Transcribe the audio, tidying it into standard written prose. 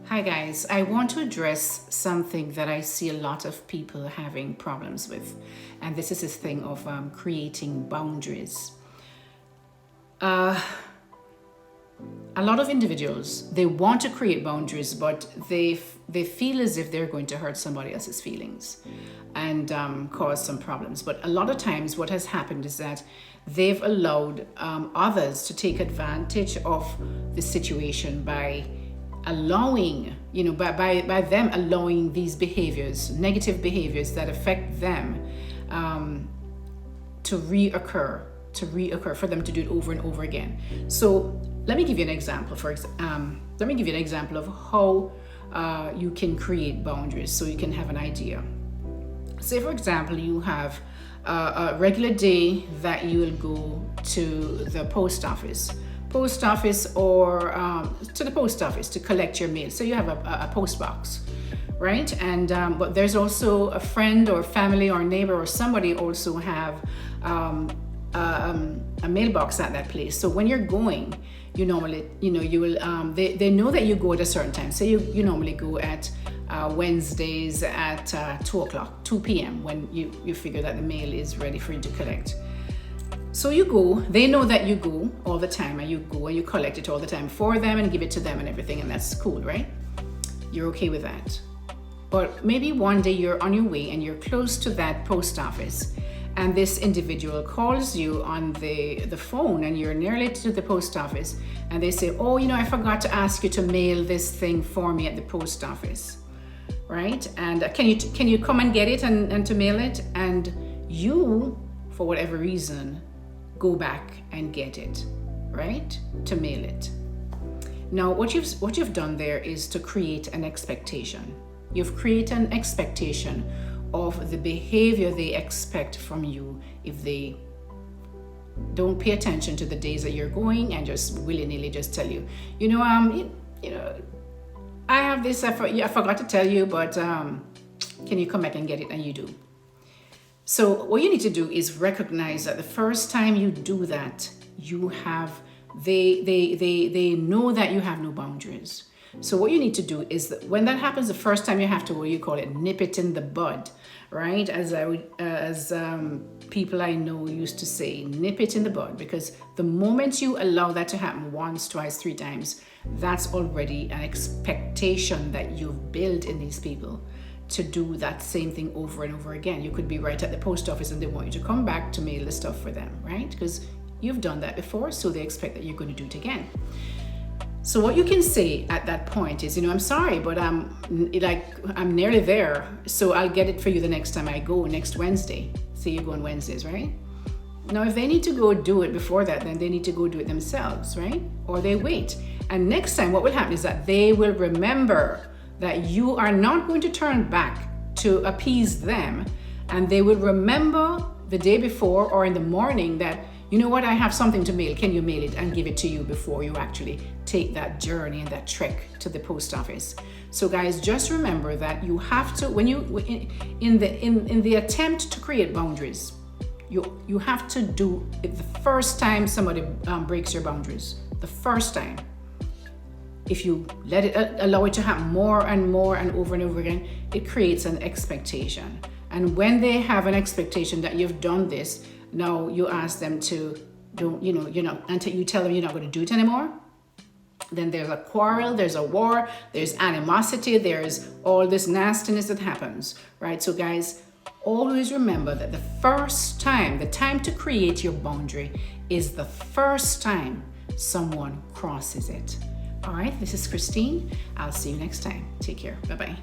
Hi guys, I want to address something that I see a lot of people having problems with, and this is this thing of creating boundaries. A lot of individuals, they want to create boundaries, but they feel as if they're going to hurt somebody else's feelings and cause some problems. But a lot of times what has happened is that they've allowed others to take advantage of the situation by allowing, by them allowing these behaviors, negative behaviors that affect them to reoccur, for them to do it over and over again. So let me give you an example. Let me give you an example of how you can create boundaries so you can have an idea. Say, for example, you have a regular day that you will go to the post office or to the post office to collect your mail. So you have a post box, right? And but there's also a friend or family or neighbor or somebody also have a mailbox at that place. So when you're going, you normally, you will, they know that you go at a certain time. So you normally go at Wednesdays at 2 p.m. when you figure that the mail is ready for you to collect. So you go, they know that you go all the time, and you go and you collect it all the time for them and give it to them and everything, and that's cool, right? You're okay with that. But maybe one day you're on your way and you're close to that post office, and this individual calls you on the phone, and you're nearly to the post office, and they say, oh, I forgot to ask you to mail this thing for me at the post office, right? And can you come and get it and to mail it? And you, for whatever reason, go back and get it, right? To mail it. Now, what you've done there is to create an expectation. You've created an expectation of the behavior they expect from you if they don't pay attention to the days that you're going and just willy-nilly just tell you, I have this, I forgot to tell you, but can you come back and get it? And you do. So what you need to do is recognize that the first time you do that, they know that you have no boundaries. So what you need to do is that when that happens the first time, you have to, what you call it, nip it in the bud, right? As people I know used to say, nip it in the bud, because the moment you allow that to happen once, twice, 3 times, that's already an expectation that you've built in these people to do that same thing over and over again. You could be right at the post office and they want you to come back to mail the stuff for them, right? Because you've done that before, so they expect that you're going to do it again. So what you can say at that point is, I'm sorry, but I'm nearly there, so I'll get it for you the next time I go, next Wednesday. Say you go on Wednesdays, right? Now, if they need to go do it before that, then they need to go do it themselves, right? Or they wait. And next time what will happen is that they will remember that you are not going to turn back to appease them, and they will remember the day before or in the morning that, you know what, I have something to mail, can you mail it, and give it to you before you actually take that journey and that trek to the post office. So guys, just remember that you have to, when you in the attempt to create boundaries, you have to do it the first time somebody breaks your boundaries. The first time. If you allow it to happen more and more and over again, it creates an expectation. And when they have an expectation that you've done this, now you ask them to until you tell them you're not going to do it anymore, then there's a quarrel, there's a war, there's animosity, there's all this nastiness that happens, right? So guys, always remember that the time to create your boundary is the first time someone crosses it. All right, this is Christine. I'll see you next time. Take care. Bye-bye.